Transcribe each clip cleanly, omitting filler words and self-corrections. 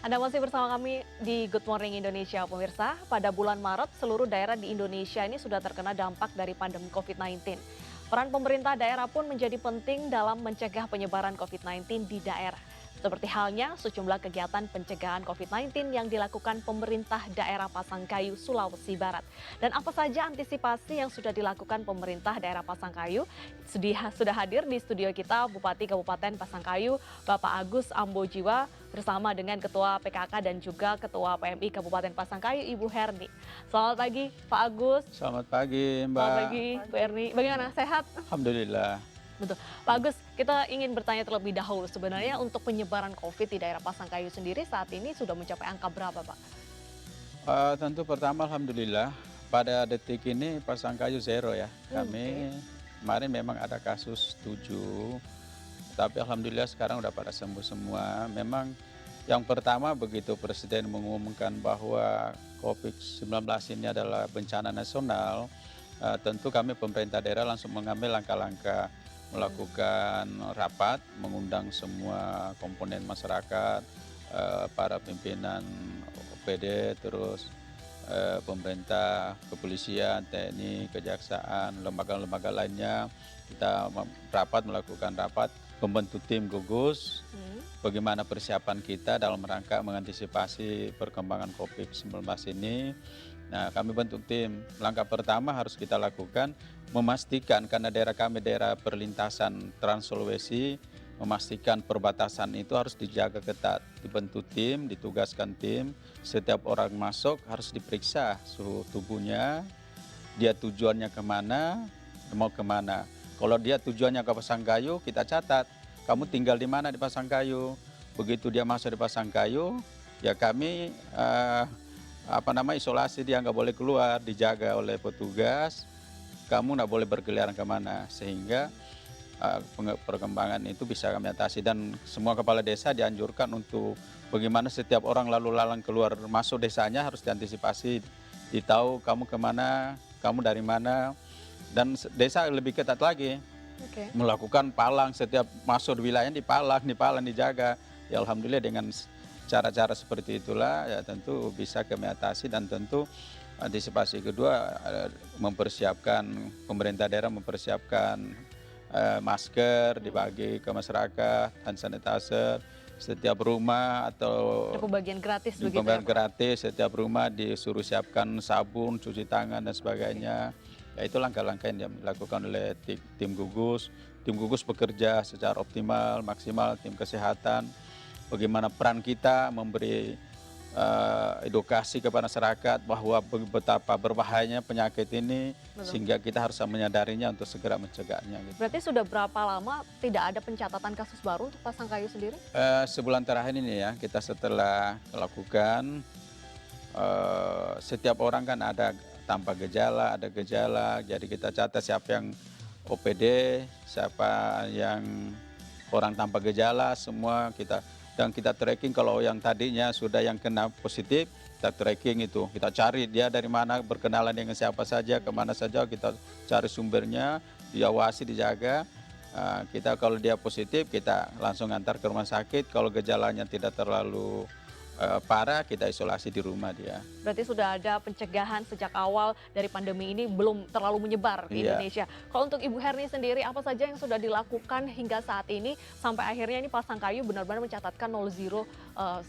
Anda masih bersama kami di Good Morning Indonesia, pemirsa. Pada bulan Maret, seluruh daerah di Indonesia ini sudah terkena dampak dari pandemi COVID-19. Peran pemerintah daerah pun menjadi penting dalam mencegah penyebaran COVID-19 di daerah. Seperti halnya sejumlah kegiatan pencegahan COVID-19 yang dilakukan pemerintah daerah Pasangkayu, Sulawesi Barat. Dan apa saja antisipasi yang sudah dilakukan pemerintah daerah Pasangkayu? Sudah hadir di studio kita Bupati Kabupaten Pasangkayu, Bapak Agus Ambojiwa, bersama dengan Ketua PKK dan juga Ketua PMI Kabupaten Pasangkayu, Ibu Herni. Selamat pagi, Pak Agus. Selamat pagi, Mbak. Selamat pagi, Bu Herni. Bagaimana, sehat? Alhamdulillah. Betul. Pak Agus, kita ingin bertanya terlebih dahulu. Sebenarnya untuk penyebaran COVID di daerah Pasangkayu sendiri saat ini sudah mencapai angka berapa, Pak? Tentu pertama Alhamdulillah pada detik ini Pasangkayu zero ya. Kami kemarin memang ada kasus 7, tapi Alhamdulillah sekarang udah pada sembuh semua. Memang yang pertama begitu Presiden mengumumkan bahwa COVID-19 ini adalah bencana nasional, tentu kami pemerintah daerah langsung mengambil langkah-langkah, melakukan rapat, mengundang semua komponen masyarakat, para pimpinan OPD, terus pemerintah, kepolisian, TNI, kejaksaan, lembaga-lembaga lainnya. Kita melakukan rapat, membentuk tim gugus, bagaimana persiapan kita dalam rangka mengantisipasi perkembangan COVID-19 ini. Nah, kami bentuk tim. Langkah pertama harus kita lakukan, memastikan karena daerah kami daerah perlintasan Trans Sulawesi, memastikan perbatasan itu harus dijaga ketat. Dibentuk tim, ditugaskan tim, setiap orang masuk harus diperiksa suhu tubuhnya, dia tujuannya kemana, mau kemana. Kalau dia tujuannya ke Pasangkayu, kita catat, kamu tinggal di mana di Pasangkayu. Begitu dia masuk di Pasangkayu, ya kami isolasi, dia nggak boleh keluar, dijaga oleh petugas, kamu nggak boleh berkeliaran kemana, sehingga perkembangan itu bisa kami atasi. Dan semua kepala desa dianjurkan untuk bagaimana setiap orang lalu lalang keluar masuk desanya harus diantisipasi, ditahu kamu kemana, kamu dari mana, dan desa lebih ketat lagi. Melakukan palang, setiap masuk wilayahnya dipalang dijaga. Ya Alhamdulillah dengan cara-cara seperti itulah ya tentu bisa kami atasi. Dan tentu antisipasi kedua mempersiapkan, pemerintah daerah mempersiapkan masker dibagi ke masyarakat, hand sanitizer, setiap rumah atau Ada pembagian gratis begitu ya, pembagian Pak? gratis, setiap rumah disuruh siapkan sabun, cuci tangan dan sebagainya. Ya itu langkah-langkah yang dilakukan oleh tim gugus. Tim gugus bekerja secara optimal, maksimal, tim kesehatan. Bagaimana peran kita memberi edukasi kepada masyarakat bahwa betapa berbahayanya penyakit ini, sehingga kita harus menyadarinya untuk segera mencegahnya. Gitu. Berarti sudah berapa lama tidak ada pencatatan kasus baru untuk Pasangkayu sendiri? Sebulan terakhir ini ya, kita setelah melakukan, setiap orang kan ada tanpa gejala, ada gejala, jadi kita catat siapa yang OPD, siapa yang orang tanpa gejala, semua kita. Dan kita tracking kalau yang tadinya sudah yang kena positif, kita tracking itu. Kita cari dia dari mana, berkenalan dengan siapa saja, kemana saja, kita cari sumbernya, diawasi, dijaga. Kita kalau dia positif, kita langsung antar ke rumah sakit. Kalau gejalanya tidak terlalu parah, kita isolasi di rumah dia. Berarti sudah ada pencegahan sejak awal dari pandemi ini belum terlalu menyebar ke Indonesia. Kalau untuk Ibu Herni sendiri, apa saja yang sudah dilakukan hingga saat ini sampai akhirnya ini Pasangkayu benar-benar mencatatkan 0-0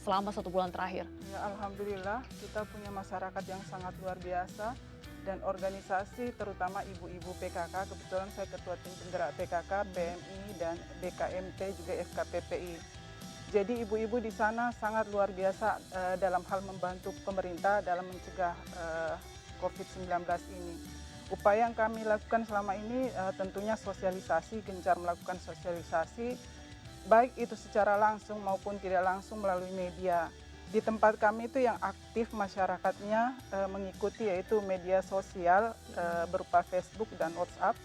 selama 1 bulan terakhir? Ya, Alhamdulillah kita punya masyarakat yang sangat luar biasa dan organisasi terutama ibu-ibu PKK. Kebetulan saya Ketua Tim Penggerak PKK, PMI dan BKMT juga FKPPI. Jadi ibu-ibu di sana sangat luar biasa dalam hal membantu pemerintah dalam mencegah COVID-19 ini. Upaya yang kami lakukan selama ini tentunya sosialisasi, gencar melakukan sosialisasi, baik itu secara langsung maupun tidak langsung melalui media. Di tempat kami itu yang aktif masyarakatnya mengikuti yaitu media sosial berupa Facebook dan WhatsApp.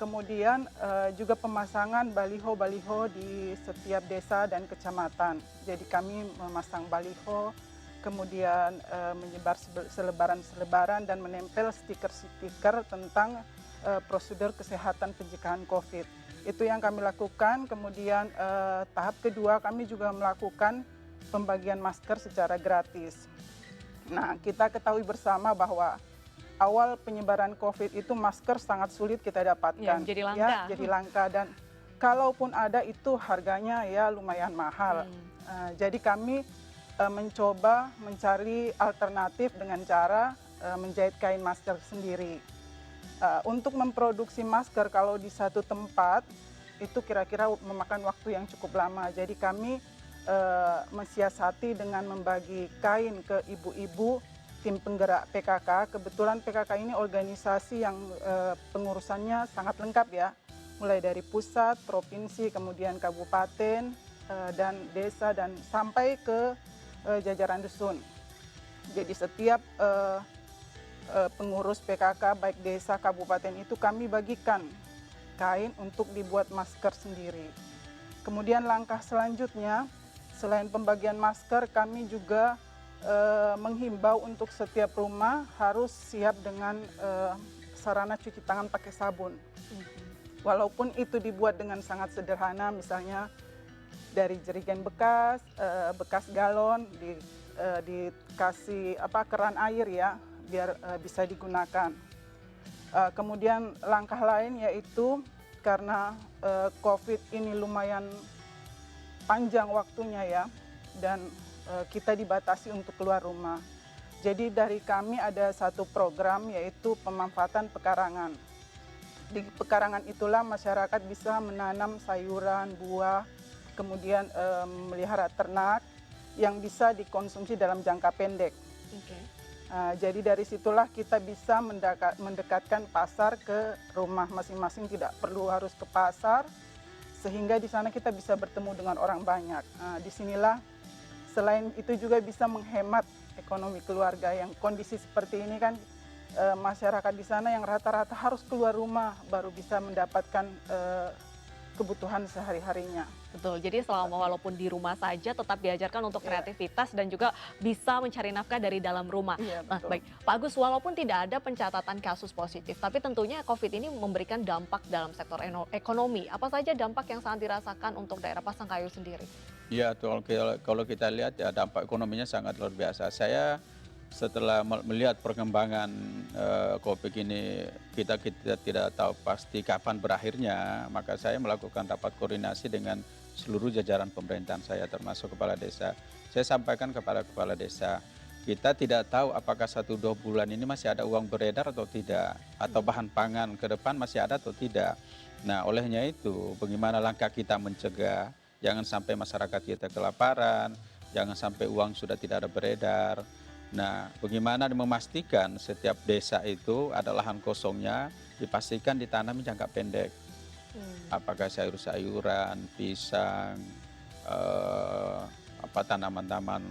Kemudian juga pemasangan baliho-baliho di setiap desa dan kecamatan. Jadi kami memasang baliho, kemudian menyebar selebaran-selebaran dan menempel stiker-stiker tentang prosedur kesehatan pencegahan COVID. Itu yang kami lakukan. Kemudian tahap kedua kami juga melakukan pembagian masker secara gratis. Nah, kita ketahui bersama bahwa awal penyebaran COVID itu masker sangat sulit kita dapatkan. Jadi langka. Ya, jadi langka, dan kalaupun ada itu harganya ya lumayan mahal. Jadi kami mencoba mencari alternatif dengan cara menjahit kain masker sendiri. Untuk memproduksi masker kalau di satu tempat itu kira-kira memakan waktu yang cukup lama. Jadi kami mensiasati dengan membagi kain ke ibu-ibu tim penggerak PKK. Kebetulan PKK ini organisasi yang pengurusannya sangat lengkap ya, mulai dari pusat, provinsi, kemudian kabupaten, dan desa, dan sampai ke jajaran dusun. Jadi setiap pengurus PKK baik desa, kabupaten itu kami bagikan kain untuk dibuat masker sendiri. Kemudian langkah selanjutnya, selain pembagian masker, kami juga menghimbau untuk setiap rumah harus siap dengan sarana cuci tangan pakai sabun. Walaupun itu dibuat dengan sangat sederhana, misalnya dari jerigen bekas, bekas galon, dikasih keran air ya, biar bisa digunakan. Kemudian langkah lain yaitu karena COVID ini lumayan panjang waktunya ya, dan kita dibatasi untuk keluar rumah. Jadi dari kami ada satu program yaitu pemanfaatan pekarangan. Di pekarangan itulah masyarakat bisa menanam sayuran, buah, kemudian melihara ternak yang bisa dikonsumsi dalam jangka pendek. Jadi dari situlah kita bisa mendekatkan pasar ke rumah masing-masing, tidak perlu harus ke pasar, sehingga di sana kita bisa bertemu dengan orang banyak. Disinilah selain itu juga bisa menghemat ekonomi keluarga yang kondisi seperti ini kan, masyarakat di sana yang rata-rata harus keluar rumah baru bisa mendapatkan kebutuhan sehari-harinya. Betul, jadi selama walaupun di rumah saja tetap diajarkan untuk kreativitas dan juga bisa mencari nafkah dari dalam rumah. Nah, baik, Pak Agus, walaupun tidak ada pencatatan kasus positif, tapi tentunya COVID ini memberikan dampak dalam sektor ekonomi. Apa saja dampak yang sangat dirasakan untuk daerah Pasangkayu sendiri? Ya, kalau kita lihat ya dampak ekonominya sangat luar biasa. Saya setelah melihat perkembangan COVID ini, kita tidak tahu pasti kapan berakhirnya, maka saya melakukan rapat koordinasi dengan seluruh jajaran pemerintahan saya, termasuk kepala desa. Saya sampaikan kepada kepala desa, kita tidak tahu apakah 1-2 bulan ini masih ada uang beredar atau tidak, atau bahan pangan ke depan masih ada atau tidak. Nah, olehnya itu bagaimana langkah kita mencegah, jangan sampai masyarakat kita kelaparan, jangan sampai uang sudah tidak ada beredar. Nah, bagaimana memastikan setiap desa itu ada lahan kosongnya, dipastikan ditanami jangka pendek. Apakah sayur-sayuran, pisang, tanaman-tanaman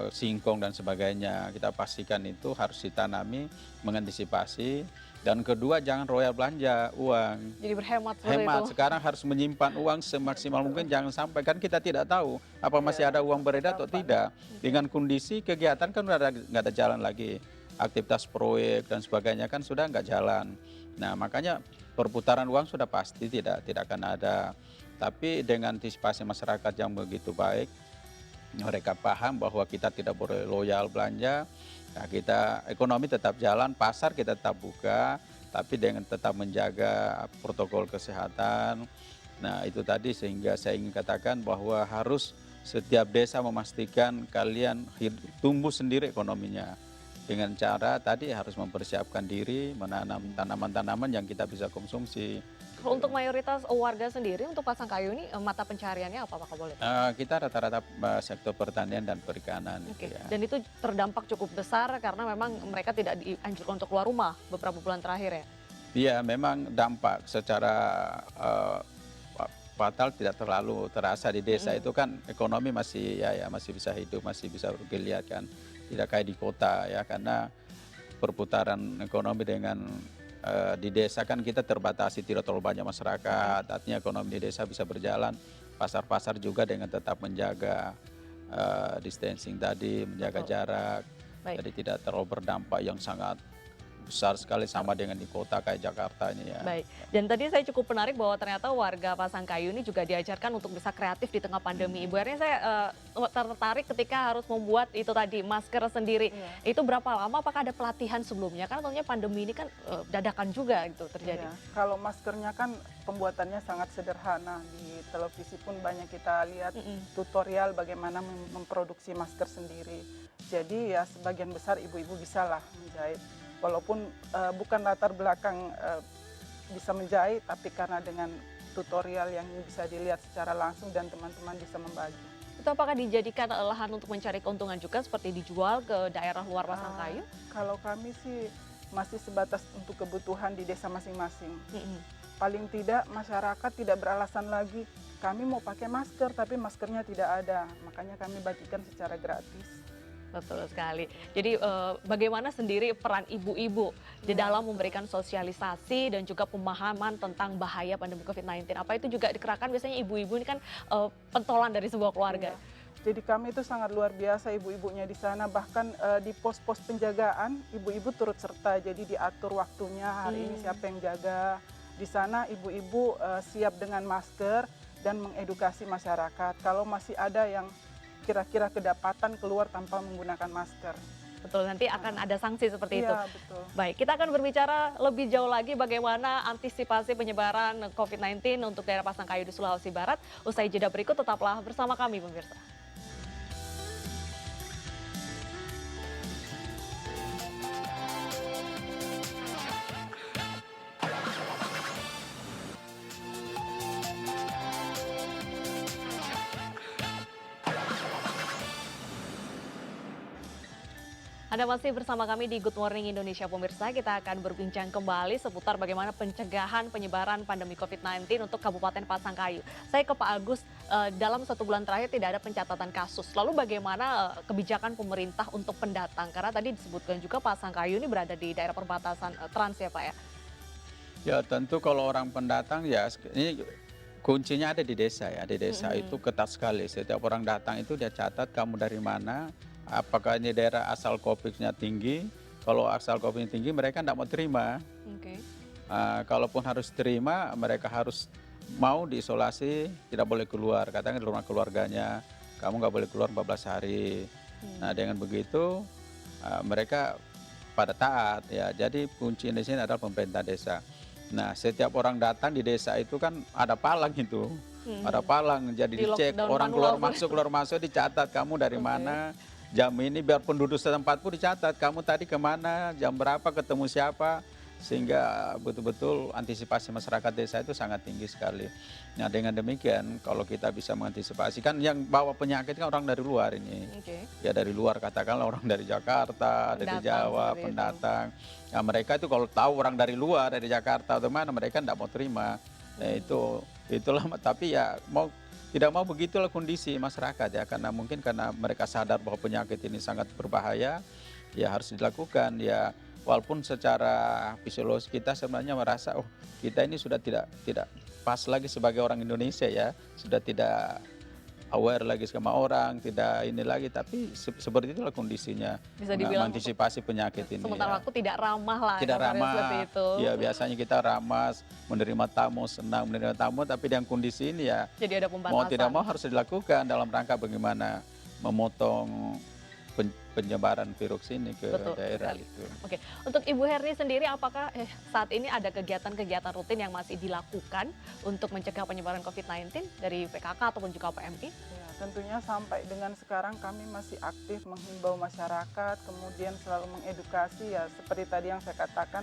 singkong dan sebagainya, kita pastikan itu harus ditanami, mengantisipasi. Dan kedua, jangan royal belanja uang. Jadi berhemat seperti itu. Sekarang harus menyimpan uang semaksimal mungkin, jangan sampai, kan kita tidak tahu apa masih ada uang beredar atau tidak. Dengan kondisi kegiatan kan nggak ada jalan lagi, aktivitas proyek dan sebagainya kan sudah nggak jalan. Nah, makanya perputaran uang sudah pasti tidak akan ada. Tapi dengan antisipasi masyarakat yang begitu baik, mereka paham bahwa kita tidak boleh loyal belanja. Nah, kita ekonomi tetap jalan, pasar kita tetap buka, tapi dengan tetap menjaga protokol kesehatan. Nah, itu tadi sehingga saya ingin katakan bahwa harus setiap desa memastikan kalian tumbuh sendiri ekonominya. Dengan cara tadi harus mempersiapkan diri, menanam tanaman-tanaman yang kita bisa konsumsi. Untuk mayoritas warga sendiri, untuk Pasangkayu ini mata pencahariannya apa, Pak, boleh? Kita rata-rata sektor pertanian dan perikanan. Oke. Ya. Dan itu terdampak cukup besar karena memang mereka tidak dianjurkan untuk keluar rumah beberapa bulan terakhir ya? Iya, memang dampak secara fatal tidak terlalu terasa di desa. Itu kan ekonomi masih masih bisa hidup, masih bisa bergeliat kan. Tidak kayak di kota ya, karena perputaran ekonomi dengan di desa kan kita terbatasi, tidak terlalu banyak masyarakat, artinya ekonomi di desa bisa berjalan. Pasar-pasar juga dengan tetap menjaga distancing tadi, menjaga jarak, jadi tidak terlalu berdampak yang sangat besar sekali sama dengan di kota kayak Jakarta ini ya. Baik, dan tadi saya cukup menarik bahwa ternyata warga Pasangkayu ini juga diajarkan untuk bisa kreatif di tengah pandemi. Ibu Erni, saya tertarik ketika harus membuat itu tadi, masker sendiri. Iya. Itu berapa lama, apakah ada pelatihan sebelumnya? Karena tentunya pandemi ini kan dadakan juga gitu terjadi. Iya. Kalau maskernya kan pembuatannya sangat sederhana. Di televisi pun banyak kita lihat tutorial bagaimana memproduksi masker sendiri. Jadi ya sebagian besar ibu-ibu bisa lah menjahit. Walaupun bukan latar belakang bisa menjahit, tapi karena dengan tutorial yang bisa dilihat secara langsung dan teman-teman bisa membagi. Itu apakah dijadikan lahan untuk mencari keuntungan juga seperti dijual ke daerah luar Pasangkayu? Kalau kami sih masih sebatas untuk kebutuhan di desa masing-masing. Paling tidak masyarakat tidak beralasan lagi kami mau pakai masker tapi maskernya tidak ada. Makanya kami bagikan secara gratis. Betul sekali. Jadi bagaimana sendiri peran ibu-ibu di dalam memberikan sosialisasi dan juga pemahaman tentang bahaya pandemi COVID-19? Apa itu juga dikerahkan, biasanya ibu-ibu ini kan pentolan dari sebuah keluarga. Iya. Jadi kami itu sangat luar biasa ibu-ibunya di sana. Bahkan di pos-pos penjagaan ibu-ibu turut serta. Jadi diatur waktunya, hari ini siapa yang jaga. Di sana ibu-ibu siap dengan masker dan mengedukasi masyarakat. Kalau masih ada yang kira-kira kedapatan keluar tanpa menggunakan masker. Betul, nanti akan ada sanksi seperti itu. Iya, betul. Baik, kita akan berbicara lebih jauh lagi bagaimana antisipasi penyebaran COVID-19 untuk daerah Pasangkayu di Sulawesi Barat. Usai jeda berikut, tetaplah bersama kami pemirsa. Anda masih bersama kami di Good Morning Indonesia pemirsa. Kita akan berbincang kembali seputar bagaimana pencegahan penyebaran pandemi COVID-19 untuk Kabupaten Pasangkayu. Saya ke Pak Agus, dalam 1 bulan terakhir tidak ada pencatatan kasus. Lalu bagaimana kebijakan pemerintah untuk pendatang? Karena tadi disebutkan juga Pasangkayu ini berada di daerah perbatasan trans ya Pak ya? Ya tentu kalau orang pendatang ya ini kuncinya ada di desa ya. Di desa itu ketat sekali. Setiap orang datang itu dia catat kamu dari mana, apakah ini daerah asal COVID-nya tinggi. Kalau asal COVID-nya tinggi mereka tidak mau terima. Kalaupun harus terima mereka harus mau diisolasi, tidak boleh keluar. Katanya di rumah keluarganya, kamu nggak boleh keluar 14 hari. Nah dengan begitu mereka pada taat ya. Jadi kunci di sini adalah pemerintah desa. Nah setiap orang datang di desa itu kan ada palang itu. Ada palang, jadi dicek orang keluar masuk dicatat kamu dari mana. Jam ini biar penduduk setempat pun dicatat, kamu tadi kemana, jam berapa, ketemu siapa. Sehingga betul-betul antisipasi masyarakat desa itu sangat tinggi sekali. Nah dengan demikian kalau kita bisa mengantisipasi, kan yang bawa penyakit kan orang dari luar ini. Ya dari luar, katakanlah orang dari Jakarta, dari Jawa, pendatang. Nah mereka itu kalau tahu orang dari luar, dari Jakarta atau mana, mereka tidak mau terima. Nah itulah, tapi ya tidak mau begitulah kondisi masyarakat ya, karena mungkin karena mereka sadar bahwa penyakit ini sangat berbahaya, ya harus dilakukan ya. Walaupun secara fisiologis kita sebenarnya merasa kita ini sudah tidak pas lagi sebagai orang Indonesia ya, sudah tidak aware lagi sama orang, tidak ini lagi, tapi seperti itulah kondisinya. Bisa dibilang mengantisipasi penyakit ini. Sementara waktu tidak ramah lah. Tidak ramah. Seperti itu. Ya biasanya kita ramah, menerima tamu, senang menerima tamu, tapi dengan kondisi ini ya jadi ada pembatasan. Mau tidak mau harus dilakukan dalam rangka bagaimana memotong penyebaran virus ini ke daerah itu. Oke, untuk Ibu Herni sendiri apakah saat ini ada kegiatan-kegiatan rutin yang masih dilakukan untuk mencegah penyebaran COVID-19 dari PKK ataupun juga PMI? Ya, tentunya sampai dengan sekarang kami masih aktif menghimbau masyarakat, kemudian selalu mengedukasi ya seperti tadi yang saya katakan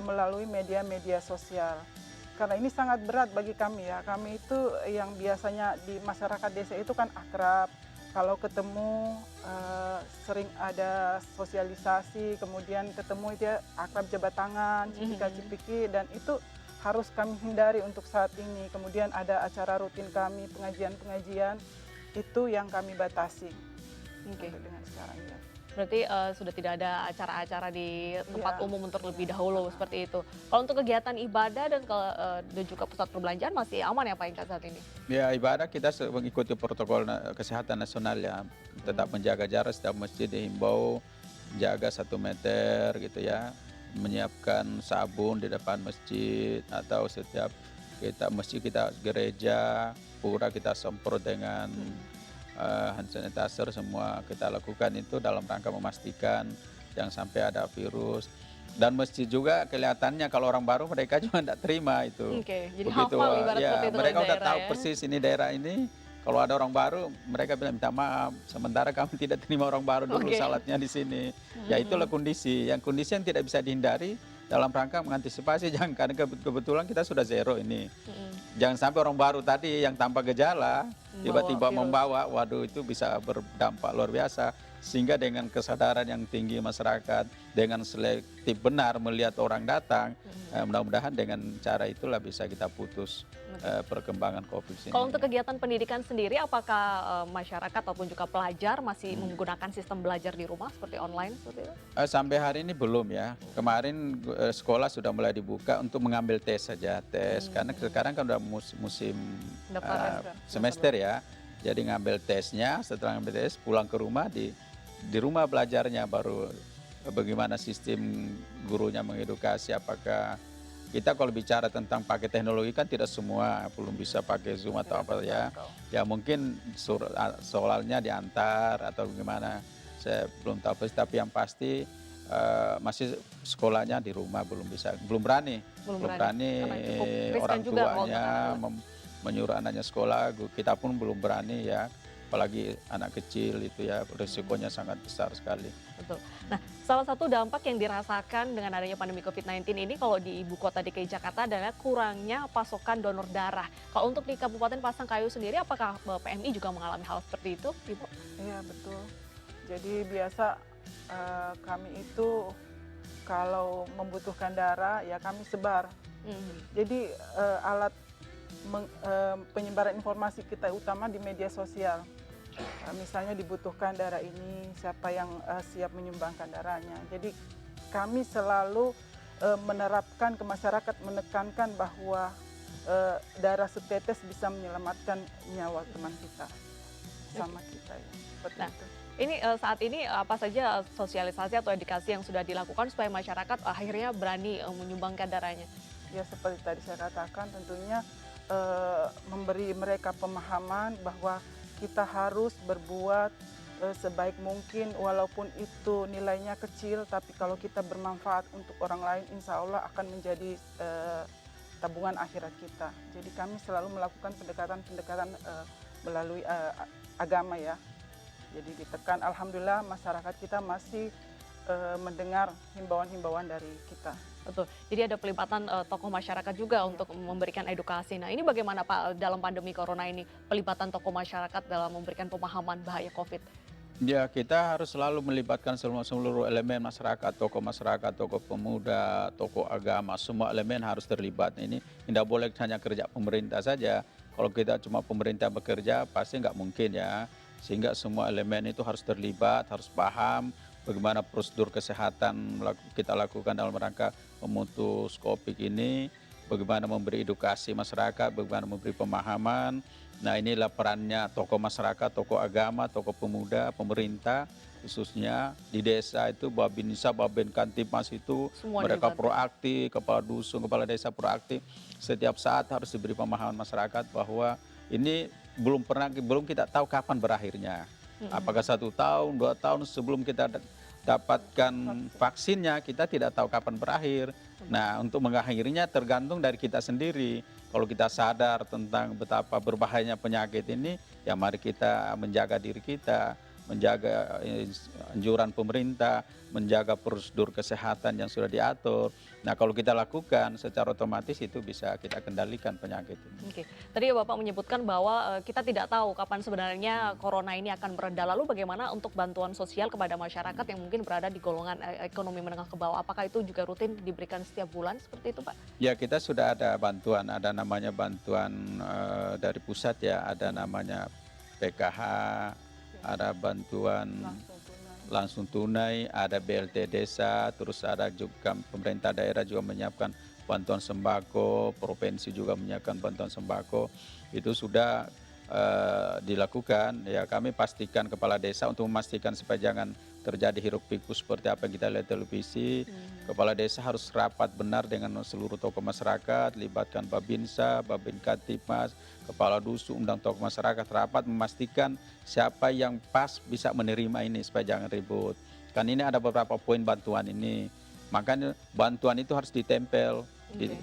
melalui media-media sosial. Karena ini sangat berat bagi kami ya, kami itu yang biasanya di masyarakat desa itu kan akrab. Kalau ketemu sering ada sosialisasi, kemudian ketemu dia akrab jabat tangan, cipika-cipiki, dan itu harus kami hindari untuk saat ini. Kemudian ada acara rutin kami, pengajian-pengajian, itu yang kami batasi sampai dengan sekarang ya. Berarti sudah tidak ada acara-acara di tempat umum untuk lebih dahulu seperti itu. Kalau untuk kegiatan ibadah dan juga pusat perbelanjaan masih aman ya Pak hingga saat ini? Ya ibadah kita mengikuti protokol kesehatan nasional ya. Tetap menjaga jarak, setiap masjid dihimbau jaga 1 meter gitu ya. menyiapkan sabun di depan masjid, atau setiap masjid kita gereja, pura kita semprot dengan hand sanitizer, semua kita lakukan itu dalam rangka memastikan jangan sampai ada virus. Dan masjid juga kelihatannya kalau orang baru mereka juga tidak terima itu. Oke, jadi Begitu, hafal ibarat seperti ya itu kalau mereka udah daerah tahu ya. persis ini daerah ini. Kalau ada orang baru, mereka bilang minta maaf. Sementara kami tidak terima orang baru dulu Oke. salatnya di sini. Ya itulah kondisi. Yang kondisi yang tidak bisa dihindari dalam rangka mengantisipasi jangan, karena kebetulan kita sudah zero ini. Jangan sampai orang baru tadi yang tanpa gejala tiba-tiba virus. membawa, waduh itu bisa berdampak luar biasa. Sehingga dengan kesadaran yang tinggi masyarakat, dengan selektif benar melihat orang datang, mudah-mudahan dengan cara itulah bisa kita putus perkembangan COVID ini. Kalau untuk kegiatan pendidikan sendiri, apakah masyarakat ataupun juga pelajar masih menggunakan sistem belajar di rumah seperti online seperti itu? Sampai hari ini belum ya. Kemarin sekolah sudah mulai dibuka untuk mengambil tes saja, tes. Karena sekarang kan udah musim semester ya. Jadi ngambil tesnya, setelah ngambil tes pulang ke rumah, di rumah belajarnya baru bagaimana sistem gurunya mengedukasi. Apakah kita kalau bicara tentang pakai teknologi kan tidak semua belum bisa pakai Zoom atau apa ya. Ya mungkin soalnya diantar atau bagaimana, saya belum tahu persis, tapi yang pasti masih sekolahnya di rumah belum berani Karena cukup riskan orang juga kalau tuanya menyuruh anaknya sekolah. Kita pun belum berani ya, apalagi anak kecil itu ya, risikonya sangat besar sekali. Betul. Nah, salah satu dampak yang dirasakan dengan adanya pandemi COVID-19 ini kalau di ibu kota DKI Jakarta adalah kurangnya pasokan donor darah. Kalau untuk di Kabupaten Pasangkayu sendiri, apakah PMI juga mengalami hal seperti itu, Ibu? Iya betul. Jadi biasa kami itu kalau membutuhkan darah ya kami sebar. Jadi alat penyebaran informasi kita utama di media sosial. Misalnya dibutuhkan darah ini, siapa yang siap menyumbangkan darahnya. Jadi kami selalu menerapkan ke masyarakat, menekankan bahwa darah setetes bisa menyelamatkan nyawa teman kita, sama kita ya. Seperti itu. Ini saat ini apa saja sosialisasi atau edukasi yang sudah dilakukan supaya masyarakat akhirnya berani menyumbangkan darahnya? Ya seperti tadi saya katakan, tentunya memberi mereka pemahaman bahwa kita harus berbuat sebaik mungkin, walaupun itu nilainya kecil, tapi kalau kita bermanfaat untuk orang lain, insya Allah akan menjadi tabungan akhirat kita. Jadi kami selalu melakukan pendekatan-pendekatan melalui agama ya. Jadi ditekan, alhamdulillah masyarakat kita masih mendengar himbauan-himbauan dari kita. Betul. Jadi ada pelibatan tokoh masyarakat juga untuk memberikan edukasi. Nah, ini bagaimana Pak dalam pandemi corona ini pelibatan tokoh masyarakat dalam memberikan pemahaman bahaya COVID? Ya, kita harus selalu melibatkan seluruh elemen masyarakat, tokoh pemuda, tokoh agama, semua elemen harus terlibat. Ini tidak boleh hanya kerja pemerintah saja. Kalau kita cuma pemerintah bekerja, pasti nggak mungkin ya. Sehingga semua elemen itu harus terlibat, harus paham bagaimana prosedur kesehatan kita lakukan dalam rangka memutus COVID ini, bagaimana memberi edukasi masyarakat, bagaimana memberi pemahaman. Nah, inilah perannya tokoh masyarakat, tokoh agama, tokoh pemuda, pemerintah, khususnya di desa itu Babinsa, Babinkantimas itu Semua mereka dilibatkan. proaktif, kepala dusun, kepala desa proaktif. Setiap saat harus diberi pemahaman masyarakat bahwa ini belum kita tahu kapan berakhirnya. Apakah 1 tahun, 2 tahun sebelum kita dapatkan vaksinnya, kita tidak tahu kapan berakhir. Nah, untuk mengakhirinya tergantung dari kita sendiri. Kalau kita sadar tentang betapa berbahayanya penyakit ini, ya mari kita menjaga diri kita, menjaga anjuran pemerintah, menjaga prosedur kesehatan yang sudah diatur. Nah, kalau kita lakukan secara otomatis itu bisa kita kendalikan penyakit ini. Oke, tadi Bapak menyebutkan bahwa kita tidak tahu kapan sebenarnya corona ini akan mereda. Lalu bagaimana untuk bantuan sosial kepada masyarakat yang mungkin berada di golongan ekonomi menengah ke bawah? Apakah itu juga rutin diberikan setiap bulan seperti itu, Pak? Ya, kita sudah ada bantuan, ada namanya bantuan dari pusat ya, ada namanya PKH, ada bantuan langsung tunai, ada BLT desa, terus ada juga pemerintah daerah juga menyiapkan bantuan sembako, provinsi juga menyiapkan bantuan sembako. Itu sudah dilakukan, ya kami pastikan kepala desa untuk memastikan supaya jangan terjadi hiruk pikuk seperti apa yang kita lihat televisi. Kepala desa harus rapat benar dengan seluruh tokoh masyarakat, libatkan Babinsa, Babin Katimas, kepala dusun, undang tokoh masyarakat rapat memastikan siapa yang pas bisa menerima ini supaya jangan ribut. Kan ini ada beberapa poin bantuan ini. Makanya bantuan itu harus ditempel,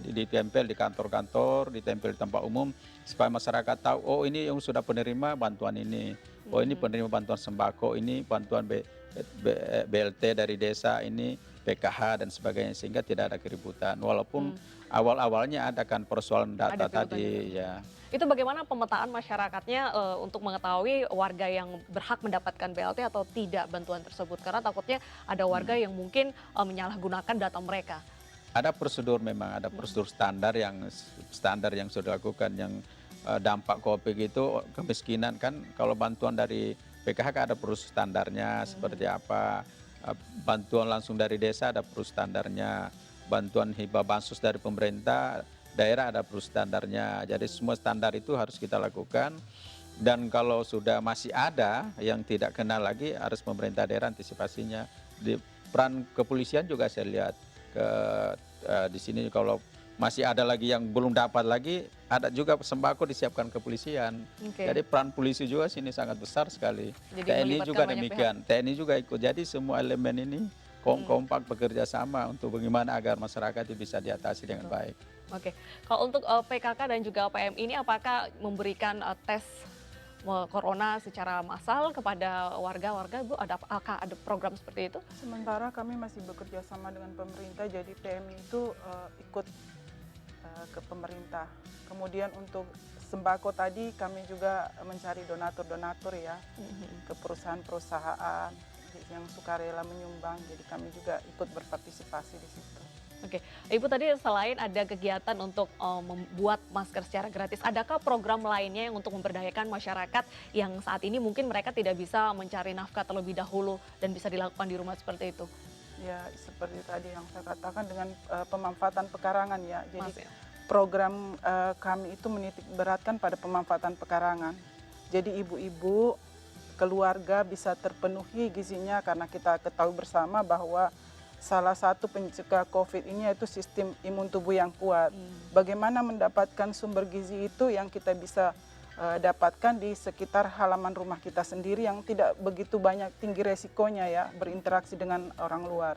ditempel di kantor-kantor, ditempel di tempat umum supaya masyarakat tahu, oh ini yang sudah penerima bantuan ini, oh ini penerima bantuan sembako, ini bantuan BLT dari desa, ini PKH dan sebagainya, sehingga tidak ada keributan. Walaupun awal-awalnya ada kan persoalan data Ada tadi ya. Itu bagaimana pemetaan masyarakatnya untuk mengetahui warga yang berhak mendapatkan BLT atau tidak bantuan tersebut? Karena takutnya ada warga yang mungkin menyalahgunakan data mereka. Ada prosedur, memang ada prosedur standar yang sudah dilakukan, yang dampak COVID itu kemiskinan kan, kalau bantuan dari PKH kan ada prosedur standarnya seperti apa, bantuan langsung dari desa ada prosedur standarnya, bantuan hibah bansos dari pemerintah daerah ada prosedur standarnya. Jadi semua standar itu harus kita lakukan, dan kalau sudah masih ada yang tidak kenal lagi, harus pemerintah daerah antisipasinya. Di peran kepolisian juga saya lihat di sini, kalau masih ada lagi yang belum dapat lagi, ada juga sembako disiapkan kepolisian. Jadi peran polisi juga sini sangat besar sekali. Jadi TNI juga melibatkan banyak demikian, TNI juga ikut. Jadi semua elemen ini kompak bekerja sama untuk bagaimana agar masyarakat itu bisa diatasi dengan baik. Oke, kalau untuk PKK dan juga PMI ini apakah memberikan tes corona secara massal kepada warga-warga, Bu? Apakah ada program seperti itu? Sementara kami masih bekerja sama dengan pemerintah, jadi PMI itu ikut ke pemerintah. Kemudian untuk sembako tadi kami juga mencari donatur-donatur ya, ke perusahaan-perusahaan yang sukarela menyumbang, jadi kami juga ikut berpartisipasi di situ. Oke, Ibu tadi selain ada kegiatan untuk membuat masker secara gratis, adakah program lainnya yang untuk memberdayakan masyarakat yang saat ini mungkin mereka tidak bisa mencari nafkah terlebih dahulu dan bisa dilakukan di rumah seperti itu? Ya, seperti tadi yang saya katakan dengan pemanfaatan pekarangan ya. Jadi Mas, ya? program kami itu menitik beratkan pada pemanfaatan pekarangan. Jadi ibu-ibu, keluarga bisa terpenuhi gizinya, karena kita ketahui bersama bahwa salah satu pencegah COVID ini yaitu sistem imun tubuh yang kuat. Bagaimana mendapatkan sumber gizi itu yang kita bisa dapatkan di sekitar halaman rumah kita sendiri, yang tidak begitu banyak tinggi resikonya ya berinteraksi dengan orang luar.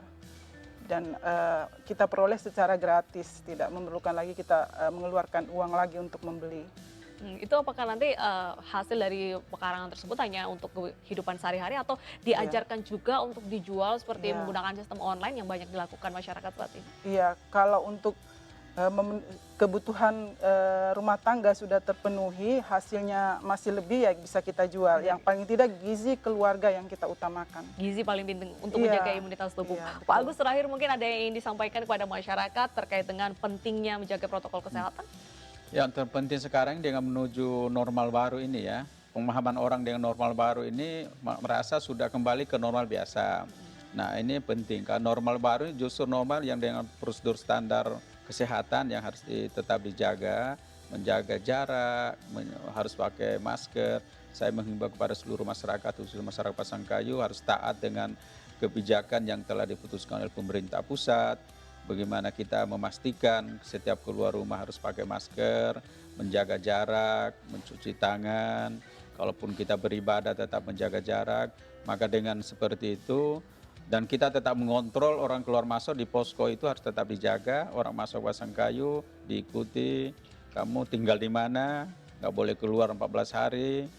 Dan kita peroleh secara gratis, tidak memerlukan lagi kita mengeluarkan uang lagi untuk membeli. Itu apakah nanti hasil dari pekarangan tersebut hanya untuk kehidupan sehari-hari atau diajarkan juga untuk dijual seperti menggunakan sistem online yang banyak dilakukan masyarakat saat ini? Iya, kalau untuk kebutuhan rumah tangga sudah terpenuhi, hasilnya masih lebih ya bisa kita jual. Yang paling tidak gizi keluarga yang kita utamakan. Gizi paling penting untuk menjaga imunitas tubuh. Pak Agus, terakhir mungkin ada yang ingin disampaikan kepada masyarakat terkait dengan pentingnya menjaga protokol kesehatan? Yang terpenting sekarang dengan menuju normal baru ini ya, pemahaman orang dengan normal baru ini merasa sudah kembali ke normal biasa. Nah ini penting, karena normal baru justru normal yang dengan prosedur standar kesehatan yang harus tetap dijaga, menjaga jarak, harus pakai masker. Saya menghimbau kepada seluruh masyarakat, khususnya masyarakat Pasangkayu, harus taat dengan kebijakan yang telah diputuskan oleh pemerintah pusat. Bagaimana kita memastikan setiap keluar rumah harus pakai masker, menjaga jarak, mencuci tangan. Kalaupun kita beribadah tetap menjaga jarak. Maka dengan seperti itu, dan kita tetap mengontrol orang keluar masuk di posko itu harus tetap dijaga. Orang masuk Pasangkayu diikuti, kamu tinggal di mana, nggak boleh keluar 14 hari.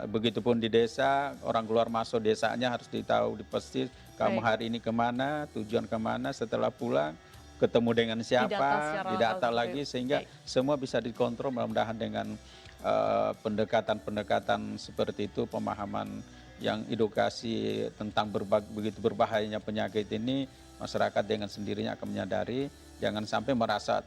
Begitupun di desa, orang keluar masuk desanya harus ditahu di persis, kamu hari ini kemana, tujuan kemana, setelah pulang ketemu dengan siapa, didata lagi, sehingga semua bisa dikontrol. Mudah-mudahan dengan pendekatan-pendekatan seperti itu, pemahaman yang edukasi tentang begitu berbahayanya penyakit ini, masyarakat dengan sendirinya akan menyadari, jangan sampai merasa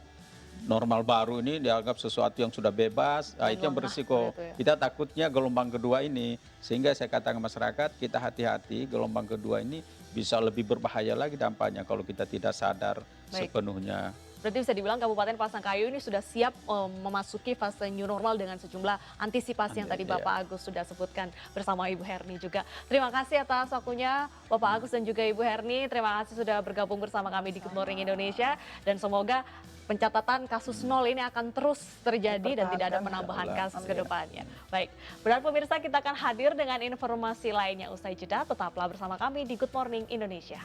normal baru ini dianggap sesuatu yang sudah bebas, itu yang berisiko. Kita takutnya gelombang kedua ini, sehingga saya katakan masyarakat kita hati-hati, gelombang kedua ini bisa lebih berbahaya lagi dampaknya kalau kita tidak sadar sepenuhnya. Berarti bisa dibilang Kabupaten Pasangkayu ini sudah siap memasuki fase new normal dengan sejumlah antisipasi yang tadi Bapak Agus sudah sebutkan bersama Ibu Herni juga. Terima kasih atas waktunya Bapak Agus dan juga Ibu Herni. Terima kasih sudah bergabung bersama kami di Good Morning Indonesia dan semoga pencatatan kasus nol ini akan terus terjadi dan tidak ada penambahan kasus ke depannya. Baik, benar pemirsa, kita akan hadir dengan informasi lainnya usai jeda. Tetaplah bersama kami di Good Morning Indonesia.